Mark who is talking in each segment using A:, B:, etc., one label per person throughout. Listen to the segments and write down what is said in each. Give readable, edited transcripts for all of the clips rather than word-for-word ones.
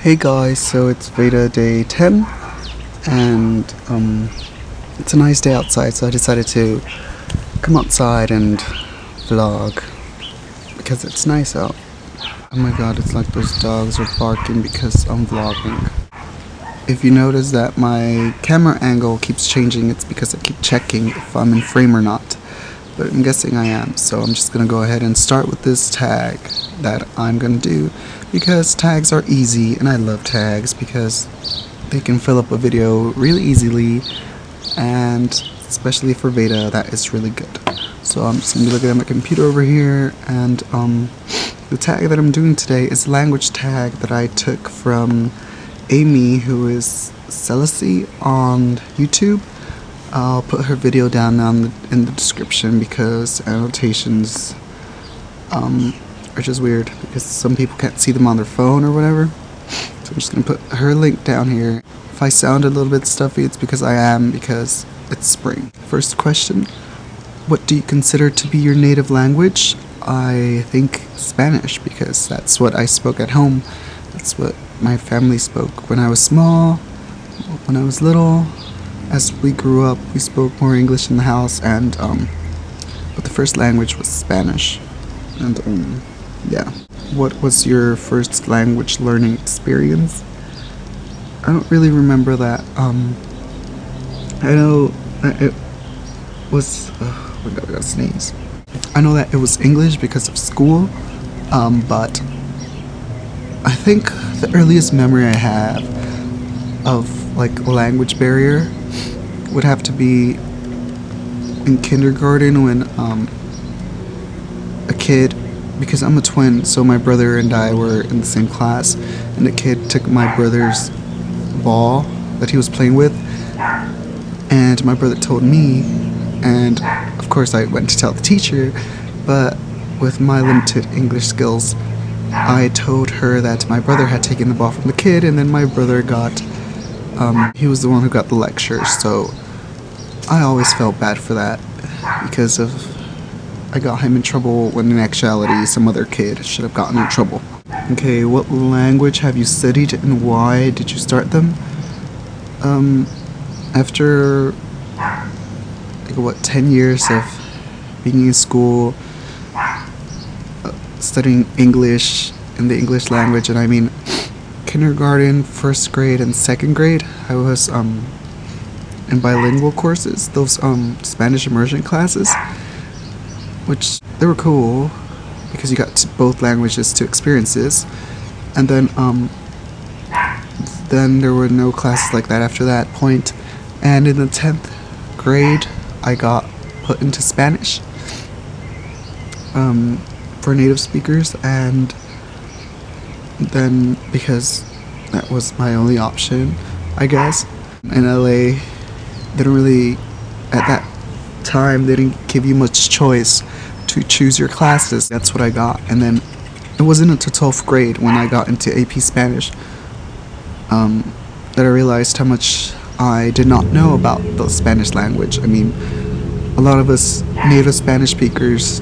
A: Hey guys, so it's VEDA day 10 and it's a nice day outside, so I decided to come outside and vlog because it's nice out. Oh my god, it's like those dogs are barking because I'm vlogging. If you notice that my camera angle keeps changing, it's because I keep checking if I'm in frame or not. But I'm guessing I am, so I'm just gonna go ahead and start with this tag that I'm gonna do because tags are easy and I love tags because they can fill up a video really easily, and especially for VEDA that is really good. So I'm just gonna be looking at my computer over here, and the tag that I'm doing today is a language tag that I took from Amy, who is Celicy on YouTube. I'll put her video down in the description because annotations are just weird because some people can't see them on their phone or whatever. So I'm just going to put her link down here. If I sound a little bit stuffy, it's because I am, because it's spring. First question, what do you consider to be your native language? I think Spanish, because that's what I spoke at home. That's what my family spoke when I was small, when I was little. As we grew up, we spoke more English in the house, and but the first language was Spanish. And yeah. What was your first language learning experience? I don't really remember that. I know that it was. Oh my god, I gotta sneeze. I know that it was English because of school, but I think the earliest memory I have of like a language barrier would have to be in kindergarten when a kid, because I'm a twin, so my brother and I were in the same class, and a kid took my brother's ball that he was playing with, and my brother told me, and of course I went to tell the teacher, but with my limited English skills, I told her that my brother had taken the ball from the kid, and then my brother got he was the one who got the lecture, so I always felt bad for that because I got him in trouble when in actuality some other kid should have gotten in trouble. Okay, what language have you studied and why did you start them? After like what, 10 years of being in school, studying English and the English language, and I mean kindergarten, first grade, and second grade, I was in bilingual courses, those Spanish immersion classes, which they were cool because you got both languages to experience this. And then there were no classes like that after that point. And in the 10th grade, I got put into Spanish for native speakers, and then because that was my only option, I guess. In LA, they don't really, at that time, they didn't give you much choice to choose your classes. That's what I got. And then it wasn't until 12th grade when I got into AP Spanish that I realized how much I did not know about the Spanish language. I mean, a lot of us native Spanish speakers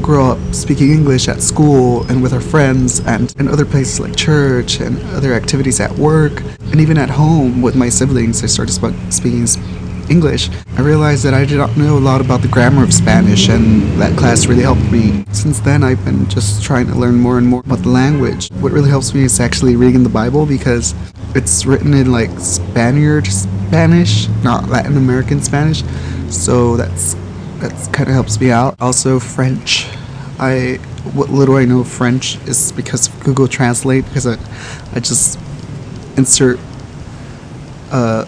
A: grow up speaking English at school and with our friends and in other places like church and other activities at work, and even at home with my siblings I started speaking English. I realized that I did not know a lot about the grammar of Spanish, and that class really helped me. Since then I've been just trying to learn more and more about the language. What really helps me is actually reading the Bible, because it's written in like Spaniard Spanish, not Latin American Spanish, so that's kind of helps me out. Also French. What little I know of French is because of Google Translate, because I just insert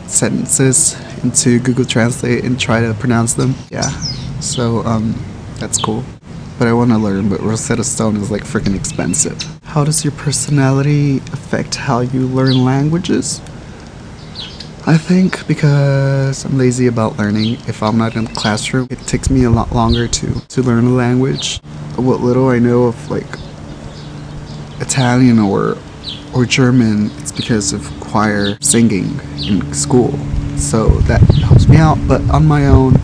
A: sentences into Google Translate and try to pronounce them. Yeah, so that's cool. But I want to learn, but Rosetta Stone is like freaking expensive. How does your personality affect how you learn languages? I think because I'm lazy about learning. If I'm not in the classroom, it takes me a lot longer to learn a language. What little I know of like Italian or German, it's because of choir singing in school. So that helps me out, but on my own,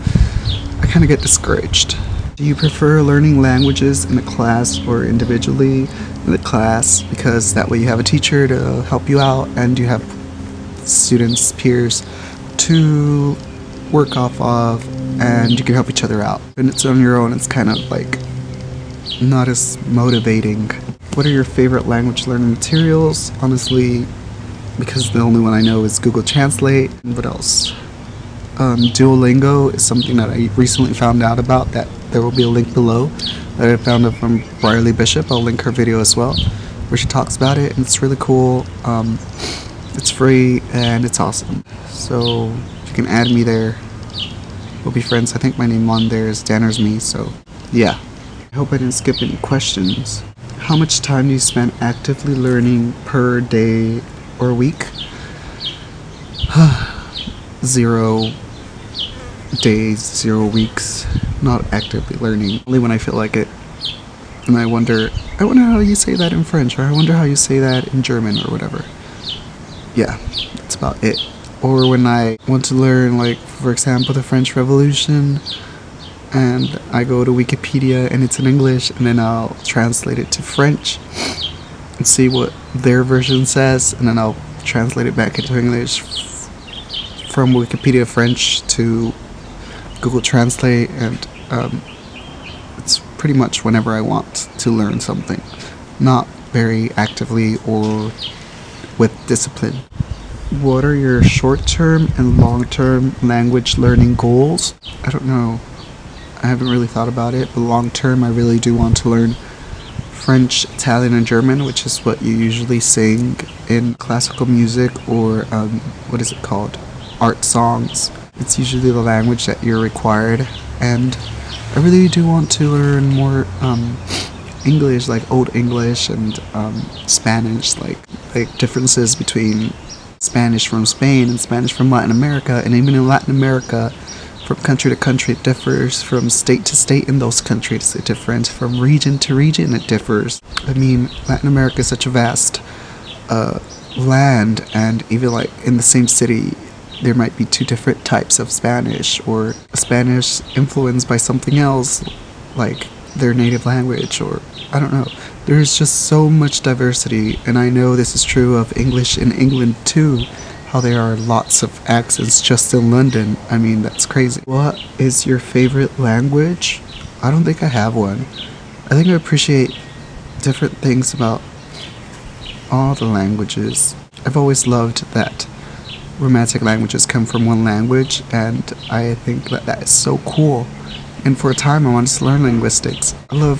A: I kind of get discouraged. Do you prefer learning languages in a class or individually in the class? Because that way you have a teacher to help you out and you have students, peers to work off of, and you can help each other out. When it's on your own, it's kind of like not as motivating. What are your favorite language learning materials? Honestly, because the only one I know is Google Translate. What else? Duolingo is something that I recently found out about, that there will be a link below that I found out from Briley Bishop. I'll link her video as well, where she talks about it, and it's really cool. It's free and it's awesome. So you can add me there. We'll be friends. I think my name on there is Danner's Me, so yeah. I hope I didn't skip any questions. How much time do you spend actively learning per day or week? 0 days, 0 weeks, not actively learning, only when I feel like it. And I wonder how you say that in French, or I wonder how you say that in German or whatever. Yeah, that's about it. Or when I want to learn, like, for example, the French Revolution, and I go to Wikipedia and it's in English, and then I'll translate it to French and see what their version says, and then I'll translate it back into English from Wikipedia French to Google Translate, and it's pretty much whenever I want to learn something, not very actively or with discipline. What are your short-term and long-term language learning goals? I don't know. I haven't really thought about it, but long-term I really do want to learn French, Italian, and German, which is what you usually sing in classical music or what is it called? Art songs. It's usually the language that you're required, and I really do want to learn more English, like Old English, and Spanish, like differences between Spanish from Spain and Spanish from Latin America, and even in Latin America, from country to country it differs, from state to state in those countries it differs, from region to region it differs. I mean, Latin America is such a vast land, and even like in the same city there might be 2 different types of Spanish, or Spanish influenced by something else, like their native language, or I don't know. There's just so much diversity, and I know this is true of English in England too, how there are lots of accents just in London. I mean, that's crazy. What is your favorite language? I don't think I have one. I think I appreciate different things about all the languages. I've always loved that romantic languages come from one language, and I think that is so cool. And for a time I wanted to learn linguistics. I love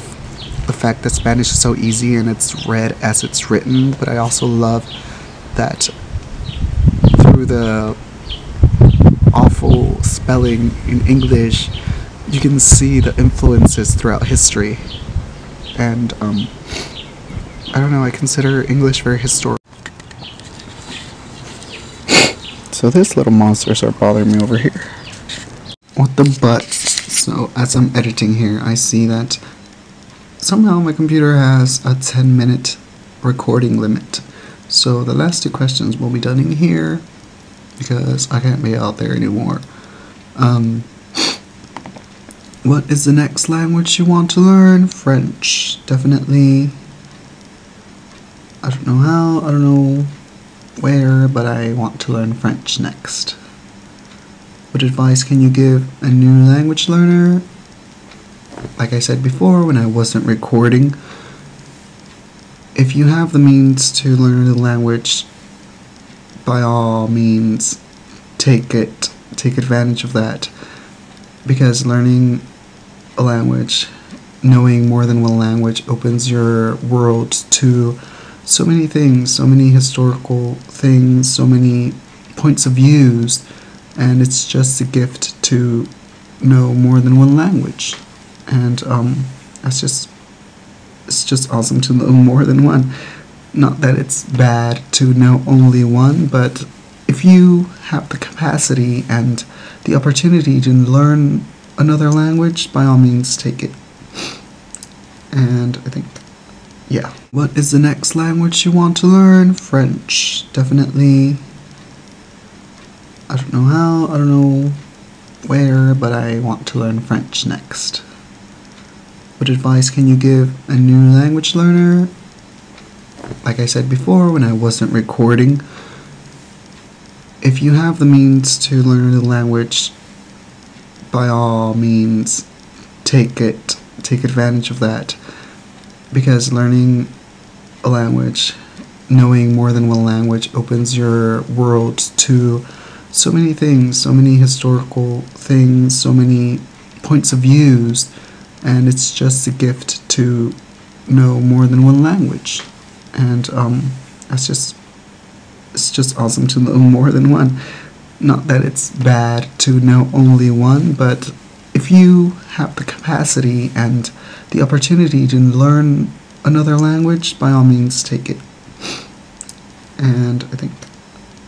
A: the fact that Spanish is so easy and it's read as it's written, but I also love that through the awful spelling in English you can see the influences throughout history. And I don't know, I consider English very historical. So these little monsters are bothering me over here. What the butts? So as I'm editing here, I see that somehow my computer has a 10-minute recording limit. So the last 2 questions will be done in here, because I can't be out there anymore. What is the next language you want to learn? French, definitely. I don't know how, I don't know where, but I want to learn French next. What advice can you give a new language learner? Like I said before when I wasn't recording, if you have the means to learn the language, by all means take advantage of that, because learning a language, knowing more than one language, opens your world to so many things, so many historical things, so many points of views, and it's just a gift to know more than one language. And it's just awesome to know more than one. Not that it's bad to know only one, but if you have the capacity and the opportunity to learn another language, by all means take it. And I think, yeah. What is the next language you want to learn? French, definitely. I don't know how, I don't know where, but I want to learn French next. What advice can you give a new language learner? Like I said before when I wasn't recording, if you have the means to learn a language, by all means, take advantage of that. Because learning a language, knowing more than one language, opens your world to so many things, so many historical things, so many points of views, and it's just a gift to know more than one language. And it's just awesome to know more than one. Not that it's bad to know only one, but if you have the capacity and the opportunity to learn another language, by all means take it. And I think,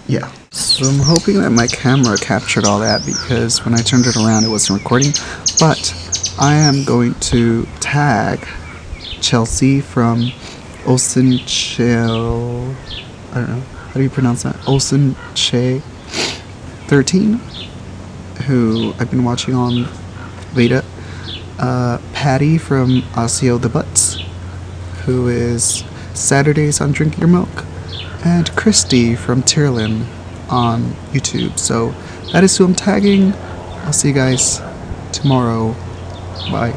A: yeah. So I'm hoping that my camera captured all that, because when I turned it around it wasn't recording. But I am going to tag Chelsea from Olsen-Che, I don't know, how do you pronounce that? Olsen-Che 13, who I've been watching on VEDA. Patty from Osseo the Butts, who is Saturdays on Drink Your Milk, and Christy from Tyrlin on YouTube. So that is who I'm tagging. I'll see you guys tomorrow. Bye.